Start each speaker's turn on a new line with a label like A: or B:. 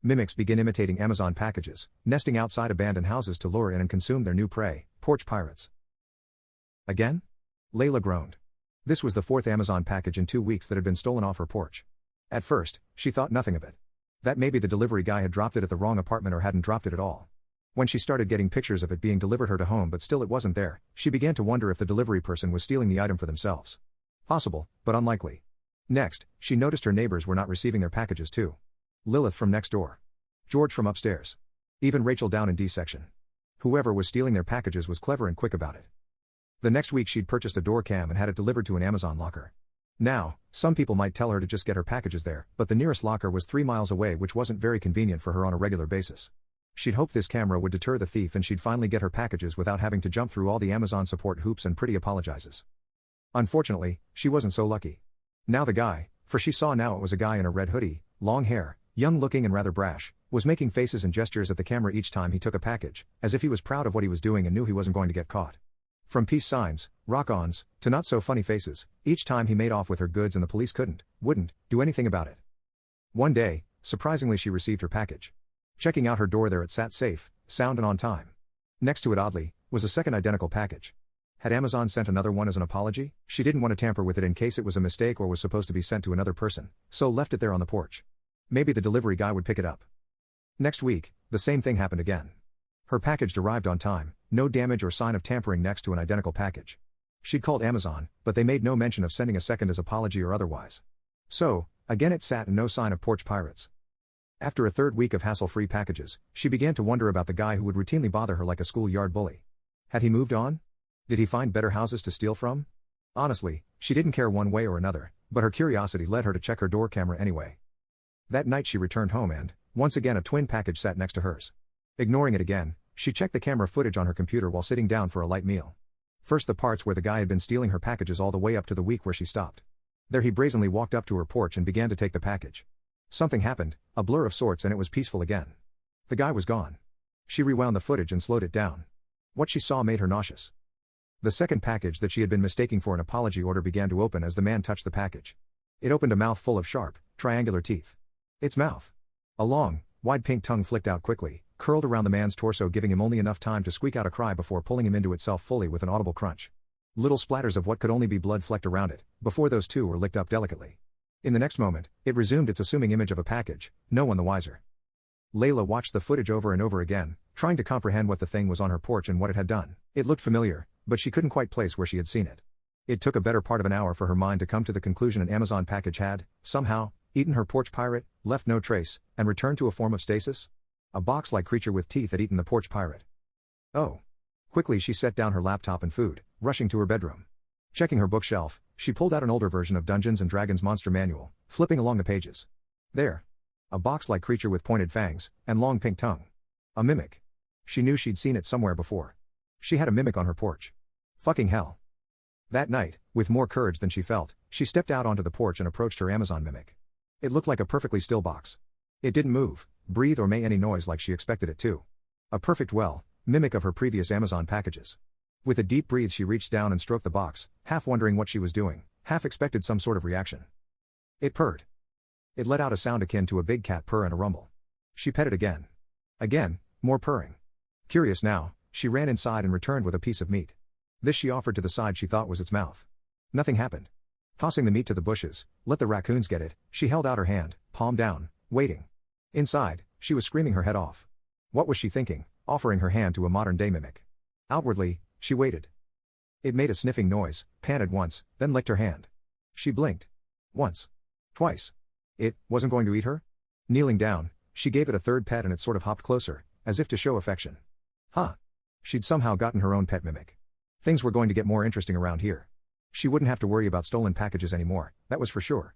A: Mimics begin imitating Amazon packages, nesting outside abandoned houses to lure in and consume their new prey, porch pirates. Again? Layla groaned. This was the fourth Amazon package in 2 weeks that had been stolen off her porch. At first, she thought nothing of it. That maybe the delivery guy had dropped it at the wrong apartment or hadn't dropped it at all. When she started getting pictures of it being delivered her to home but still it wasn't there, she began to wonder if the delivery person was stealing the item for themselves. Possible, but unlikely. Next, she noticed her neighbors were not receiving their packages too. Lilith from next door. George from upstairs. Even Rachel down in D section. Whoever was stealing their packages was clever and quick about it. The next week she'd purchased a door cam and had it delivered to an Amazon locker. Now, some people might tell her to just get her packages there, but the nearest locker was 3 miles away, which wasn't very convenient for her on a regular basis. She'd hoped this camera would deter the thief and she'd finally get her packages without having to jump through all the Amazon support hoops and pretty apologizes. Unfortunately, she wasn't so lucky. Now the guy, for she saw now it was a guy in a red hoodie, long hair, young looking and rather brash, was making faces and gestures at the camera each time he took a package, as if he was proud of what he was doing and knew he wasn't going to get caught. From peace signs, rock-ons, to not so funny faces, each time he made off with her goods and the police wouldn't, do anything about it. One day, surprisingly she received her package. Checking out her door there it sat safe, sound and on time. Next to it oddly, was a second identical package. Had Amazon sent another one as an apology? She didn't want to tamper with it in case it was a mistake or was supposed to be sent to another person, so left it there on the porch. Maybe the delivery guy would pick it up. Next week, the same thing happened again. Her package arrived on time, no damage or sign of tampering next to an identical package. She'd called Amazon, but they made no mention of sending a second as apology or otherwise. So, again it sat and no sign of porch pirates. After a third week of hassle-free packages, she began to wonder about the guy who would routinely bother her like a schoolyard bully. Had he moved on? Did he find better houses to steal from? Honestly, she didn't care one way or another, but her curiosity led her to check her door camera anyway. That night she returned home and, once again a twin package sat next to hers. Ignoring it again, she checked the camera footage on her computer while sitting down for a light meal. First the parts where the guy had been stealing her packages all the way up to the week where she stopped. There he brazenly walked up to her porch and began to take the package. Something happened, a blur of sorts, and it was peaceful again. The guy was gone. She rewound the footage and slowed it down. What she saw made her nauseous. The second package that she had been mistaking for an apology order began to open as the man touched the package. It opened a mouth full of sharp, triangular teeth. Its mouth. A long, wide pink tongue flicked out quickly, curled around the man's torso, giving him only enough time to squeak out a cry before pulling him into itself fully with an audible crunch. Little splatters of what could only be blood flecked around it, before those two were licked up delicately. In the next moment, it resumed its assuming image of a package, no one the wiser. Layla watched the footage over and over again, trying to comprehend what the thing was on her porch and what it had done. It looked familiar, but she couldn't quite place where she had seen it. It took a better part of an hour for her mind to come to the conclusion an Amazon package had, somehow, eaten her porch pirate, left no trace, and returned to a form of stasis? A box-like creature with teeth had eaten the porch pirate. Oh. Quickly she set down her laptop and food, rushing to her bedroom. Checking her bookshelf, she pulled out an older version of Dungeons & Dragons Monster Manual, flipping along the pages. There. A box-like creature with pointed fangs, and long pink tongue. A mimic. She knew she'd seen it somewhere before. She had a mimic on her porch. Fucking hell. That night, with more courage than she felt, she stepped out onto the porch and approached her Amazon mimic. It looked like a perfectly still box. It didn't move, breathe or make any noise like she expected it to. A perfect mimic of her previous Amazon packages. With a deep breath she reached down and stroked the box, half wondering what she was doing, half expected some sort of reaction. It purred. It let out a sound akin to a big cat purr and a rumble. She pet it again. Again, more purring. Curious now, she ran inside and returned with a piece of meat. This she offered to the side she thought was its mouth. Nothing happened. Tossing the meat to the bushes, let the raccoons get it, she held out her hand, palm down, waiting. Inside, she was screaming her head off. What was she thinking, offering her hand to a modern-day mimic? Outwardly, she waited. It made a sniffing noise, panted once, then licked her hand. She blinked. Once. Twice. It wasn't going to eat her? Kneeling down, she gave it a third pet and it sort of hopped closer, as if to show affection. Huh. She'd somehow gotten her own pet mimic. Things were going to get more interesting around here. She wouldn't have to worry about stolen packages anymore, that was for sure.